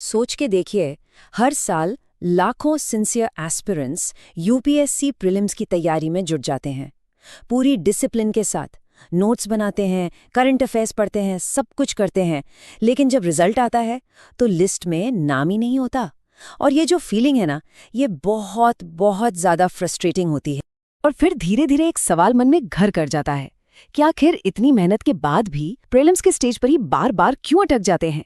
सोच के देखिए, हर साल लाखों सिंसियर एस्पिरेंट्स यूपीएससी प्रीलिम्स की तैयारी में जुट जाते हैं। पूरी डिसिप्लिन के साथ नोट्स बनाते हैं, करंट अफेयर्स पढ़ते हैं, सब कुछ करते हैं, लेकिन जब रिजल्ट आता है तो लिस्ट में नाम ही नहीं होता। और ये जो फीलिंग है ना, ये बहुत बहुत ज़्यादा फ्रस्ट्रेटिंग होती है। और फिर धीरे धीरे एक सवाल मन में घर कर जाता है कि आखिर इतनी मेहनत के बाद भी प्रीलिम्स के स्टेज पर ही बार बार क्यों अटक जाते हैं।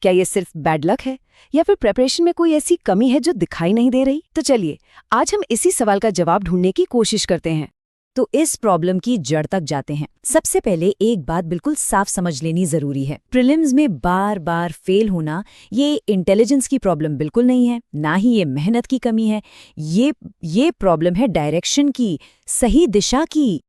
क्या ये सिर्फ बैड लक है या फिर प्रिपरेशन में कोई ऐसी कमी है जो दिखाई नहीं दे रही? तो चलिए आज हम इसी सवाल का जवाब ढूंढने की कोशिश करते हैं। तो इस प्रॉब्लम की जड़ तक जाते हैं। सबसे पहले एक बात बिल्कुल साफ समझ लेनी जरूरी है। प्रीलिम्स में बार बार फेल होना ये इंटेलिजेंस की प्रॉब्लम बिल्कुल नहीं है, ना ही ये मेहनत की कमी है। ये प्रॉब्लम है डायरेक्शन की, सही दिशा की।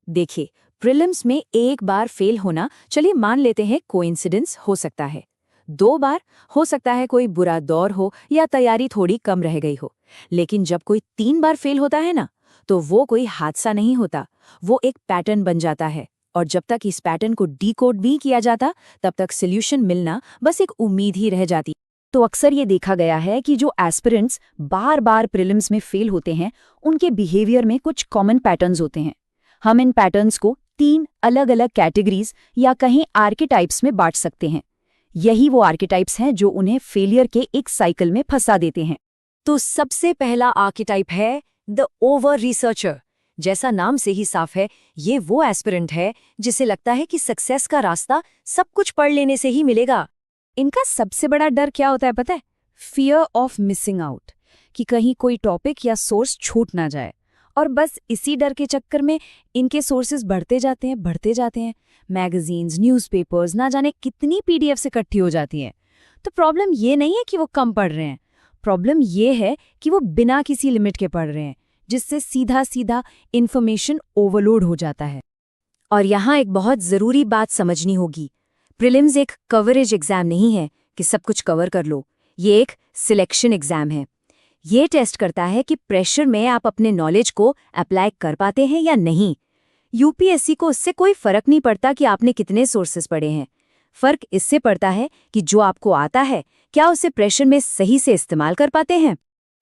देखिए, प्रीलिम्स में एक बार फेल होना, चलिए मान लेते हैं कोइंसिडेंस हो सकता है। 2 बार हो सकता है कोई बुरा दौर हो या तैयारी थोड़ी कम रह गई हो। लेकिन जब कोई 3 बार फेल होता है ना, तो वो कोई हादसा नहीं होता, वो एक पैटर्न बन जाता है। और जब तक इस पैटर्न को डिकोड नहीं किया जाता, तब तक सॉल्यूशन मिलना बस एक उम्मीद ही रह जाती। तो अक्सर ये देखा गया है कि जो एस्पिरेंट्स बार बार प्रीलिम्स में फेल होते हैं, उनके बिहेवियर में कुछ कॉमन पैटर्न्स होते हैं। हम इन पैटर्न्स को 3 अलग अलग कैटेगरीज या कहीं आर्केटाइप्स में बांट सकते हैं। यही वो आर्केटाइप्स हैं जो उन्हें फेलियर के एक साइकिल में फंसा देते हैं। तो सबसे पहला आर्केटाइप है द ओवर रिसर्चर। जैसा नाम से ही साफ है, ये वो एस्पिरेंट है जिसे लगता है कि सक्सेस का रास्ता सब कुछ पढ़ लेने से ही मिलेगा। इनका सबसे बड़ा डर क्या होता है पता है? फियर ऑफ मिसिंग आउट, कि कहीं कोई टॉपिक या सोर्स छूट ना जाए। और बस इसी डर के चक्कर में इनके सोर्सेज बढ़ते जाते हैं। मैगजीन्स, न्यूज़पेपर्स, ना जाने कितनी पीडीएफ से इकट्ठी हो जाती हैं। तो प्रॉब्लम ये नहीं है कि वो कम पढ़ रहे हैं, प्रॉब्लम ये है कि वो बिना किसी लिमिट के पढ़ रहे हैं, जिससे सीधा इन्फॉर्मेशन ओवरलोड हो जाता है। और यहाँ एक बहुत ज़रूरी बात समझनी होगी, प्रीलिम्स एक कवरेज एग्जाम नहीं है कि सब कुछ कवर कर लो। ये एक सिलेक्शन एग्जाम है। ये टेस्ट करता है कि प्रेशर में आप अपने नॉलेज को अप्लाई कर पाते हैं या नहीं। यूपीएससी को उससे कोई फर्क नहीं पड़ता कि आपने कितने सोर्सेज पढ़े हैं। फर्क इससे पड़ता है कि जो आपको आता है, क्या उसे प्रेशर में सही से इस्तेमाल कर पाते हैं।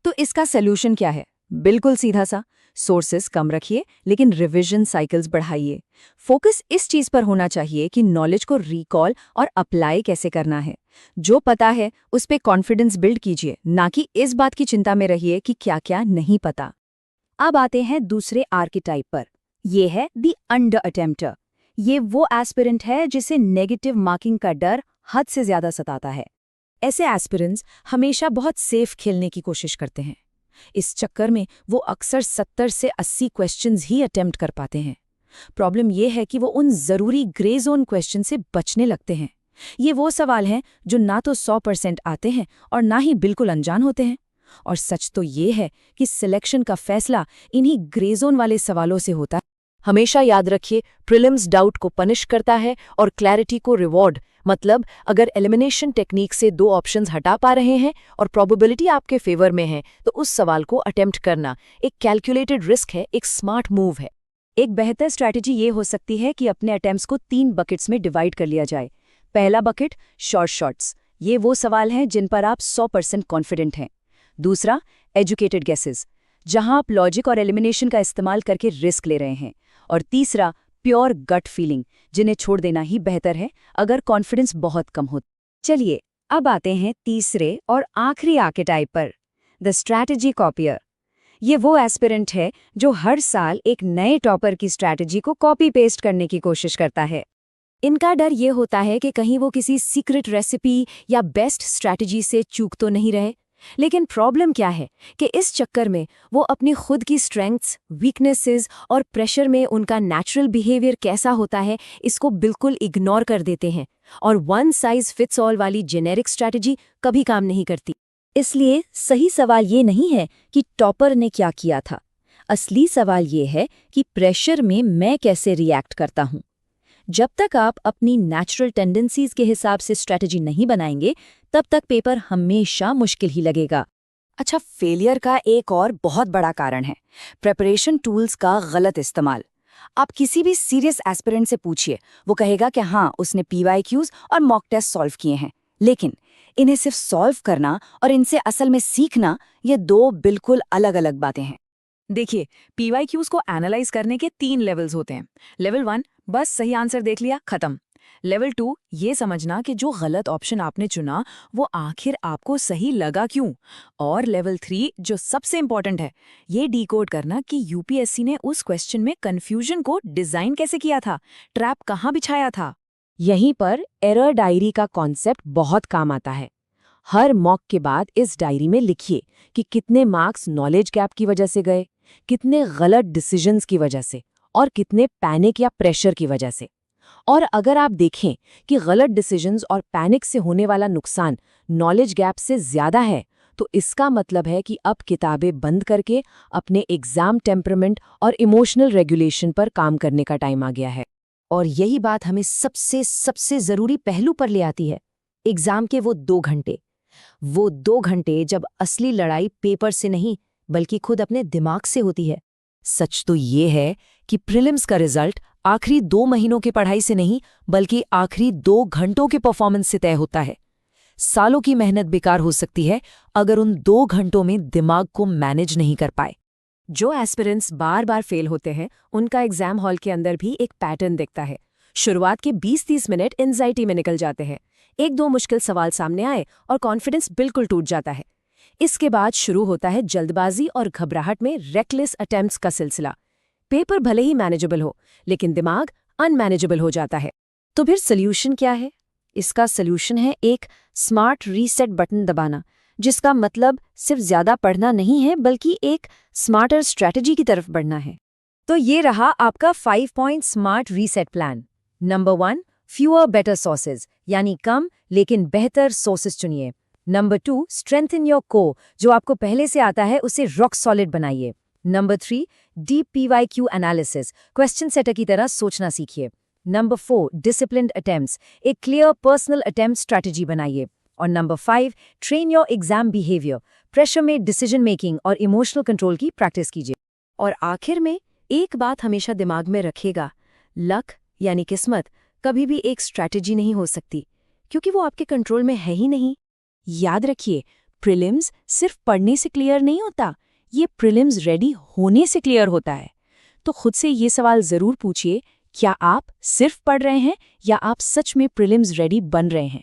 तो इसका सलूशन क्या है? बिल्कुल सीधा सा, सोर्सेज कम रखिए लेकिन रिवीजन साइकिल्स बढ़ाइए। फोकस इस चीज पर होना चाहिए कि नॉलेज को रिकॉल और अप्लाई कैसे करना है। जो पता है उस पे कॉन्फिडेंस बिल्ड कीजिए, ना कि इस बात की चिंता में रहिए कि क्या क्या नहीं पता। अब आते हैं दूसरे आर्केटाइप पर। ये है द अंडर अटेम्प्टर। ये वो एस्पिरेंट है जिसे नेगेटिव मार्किंग का डर हद से ज्यादा सताता है। ऐसे एस्पिरेंट्स हमेशा बहुत सेफ खेलने की कोशिश करते हैं। इस चक्कर में वो अक्सर 70 से 80 क्वेश्चंस ही अटेम्प्ट कर पाते हैं। प्रॉब्लम ये है कि वो उन जरूरी ग्रे जोन क्वेश्चन से बचने लगते हैं। ये वो सवाल हैं जो ना तो 100% आते हैं और ना ही बिल्कुल अनजान होते हैं। और सच तो ये है कि सिलेक्शन का फैसला इन्हीं ग्रे जोन वाले सवालों से होता है। हमेशा याद रखिए, प्रीलिम्स डाउट को पनिश करता है और क्लैरिटी को रिवॉर्ड। मतलब अगर एलिमिनेशन टेक्निक से 2 ऑप्शंस हटा पा रहे हैं और प्रोबेबिलिटी आपके फेवर में है, तो उस सवाल को अटेम्प्ट करना एक कैलकुलेटेड रिस्क है, एक स्मार्ट मूव है। एक बेहतर स्ट्रैटेजी ये हो सकती है कि अपने अटेम्प्ट्स को 3 बकेट्स में डिवाइड कर लिया जाए। पहला बकेट शॉर्ट्स, ये वो सवाल हैं जिन पर आप 100% कॉन्फिडेंट हैं। दूसरा एजुकेटेड गेसेस, जहां आप लॉजिक और एलिमिनेशन का इस्तेमाल करके रिस्क ले रहे हैं। और तीसरा प्योर गट फीलिंग, जिन्हें छोड़ देना ही बेहतर है अगर कॉन्फिडेंस बहुत कम हो। चलिए अब आते हैं तीसरे और आखिरी आर्केटाइप पर, द स्ट्रैटेजी कॉपियर। ये वो एस्पिरेंट है जो हर साल एक नए टॉपर की स्ट्रैटेजी को कॉपी पेस्ट करने की कोशिश करता है। इनका डर ये होता है कि कहीं वो किसी सीक्रेट रेसिपी या बेस्ट स्ट्रैटेजी से चूक तो नहीं रहे। लेकिन प्रॉब्लम क्या है कि इस चक्कर में वो अपनी खुद की स्ट्रेंथ्स, वीकनेसेस और प्रेशर में उनका नेचुरल बिहेवियर कैसा होता है, इसको बिल्कुल इग्नोर कर देते हैं। और वन साइज फिट्स ऑल वाली जेनेरिक स्ट्रैटेजी कभी काम नहीं करती। इसलिए सही सवाल ये नहीं है कि टॉपर ने क्या किया था। असली सवाल ये है कि प्रेशर में मैं कैसे रिएक्ट करता हूँ। जब तक आप अपनी नेचुरल टेंडेंसीज के हिसाब से स्ट्रैटेजी नहीं बनाएंगे, तब तक पेपर हमेशा मुश्किल ही लगेगा। अच्छा, फेलियर का एक और बहुत बड़ा कारण है प्रिपरेशन टूल्स का गलत इस्तेमाल। आप किसी भी सीरियस एस्पिरेंट से पूछिए, वो कहेगा कि हाँ, उसने PYQs और मॉक टेस्ट सॉल्व किए हैं। लेकिन इन्हें सिर्फ सॉल्व करना और इनसे असल में सीखना, ये दो बिल्कुल अलग अलग बातें हैं। देखिए, PYQs को एनालाइज करने के 3 लेवल्स होते हैं। लेवल 1, बस सही आंसर देख लिया, खत्म। लेवल 2, ये समझना कि जो गलत ऑप्शन आपने चुना वो आखिर आपको सही लगा क्यों। और लेवल 3, जो सबसे इंपॉर्टेंट है, ये डिकोड करना कि यूपीएससी ने उस क्वेश्चन में कंफ्यूजन को डिजाइन कैसे किया था, ट्रैप कहाँ बिछाया था। यहीं पर एरर डायरी का कॉन्सेप्ट बहुत काम आता है। हर मॉक के बाद इस डायरी में लिखिए कि कितने मार्क्स नॉलेज गैप की वजह से गए, कितने गलत डिसीजंस की वजह से और कितने पैनिक या प्रेशर की वजह से। और अगर आप देखें कि गलत डिसीजंस और पैनिक से होने वाला नुकसान नॉलेज गैप से ज्यादा है, तो इसका मतलब है कि अब किताबें बंद करके अपने एग्जाम टेम्परामेंट और इमोशनल रेगुलेशन पर काम करने का टाइम आ गया है। और यही बात हमें सबसे जरूरी पहलू पर ले आती है, एग्जाम के वो 2 घंटे। वो 2 घंटे जब असली लड़ाई पेपर से नहीं बल्कि खुद अपने दिमाग से होती है। सच तो ये है कि प्रीलिम्स का रिजल्ट आखिरी 2 महीनों की पढ़ाई से नहीं बल्कि आखिरी 2 घंटों के परफॉर्मेंस से तय होता है। सालों की मेहनत बेकार हो सकती है अगर उन 2 घंटों में दिमाग को मैनेज नहीं कर पाए। जो एस्पिरेंट्स बार बार फेल होते हैं, उनका एग्जाम हॉल के अंदर भी एक पैटर्न दिखता है। शुरुआत के 20-30 मिनट एंजाइटी में निकल जाते हैं, 1-2 मुश्किल सवाल सामने आए और कॉन्फिडेंस बिल्कुल टूट जाता है। इसके बाद शुरू होता है जल्दबाजी और घबराहट में रेकलेस अटेम्प्ट्स का सिलसिला। पेपर भले ही मैनेजेबल हो, लेकिन दिमाग अनमैनेजेबल हो जाता है। तो फिर सोल्यूशन क्या है? इसका सोल्यूशन है एक स्मार्ट रीसेट बटन दबाना, जिसका मतलब सिर्फ ज्यादा पढ़ना नहीं है बल्कि एक स्मार्टर स्ट्रैटेजी की तरफ बढ़ना है। तो ये रहा आपका 5 point smart reset plan. Number 1, fewer better sources, यानी कम लेकिन बेहतर सोर्सेज चुनिए। नंबर 2, स्ट्रेंथन योर कोर, जो आपको पहले से आता है उसे रॉक सॉलिड बनाइए। Number 3, deep PYQ analysis, question setter की तरह सोचना सीखिए। नंबर 4, डिसिप्लिन्ड अटेम्प्ट्स, एक क्लियर पर्सनल अटेम्प्ट स्ट्रैटेजी बनाइए। और number 5, train your exam behaviour, pressure में डिसीजन मेकिंग और इमोशनल कंट्रोल की प्रैक्टिस कीजिए। और आखिर में एक बात हमेशा दिमाग में रखिएगा, लक यानी किस्मत कभी भी एक स्ट्रैटेजी नहीं हो सकती, क्योंकि वो आपके कंट्रोल में है ही नहीं। याद रखिए, प्रीलिम्स सिर्फ पढ़ने से क्लियर नहीं होता, ये प्रीलिम्स रेडी होने से क्लियर होता है। तो खुद से ये सवाल जरूर पूछिए, क्या आप सिर्फ पढ़ रहे हैं या आप सच में प्रीलिम्स रेडी बन रहे हैं?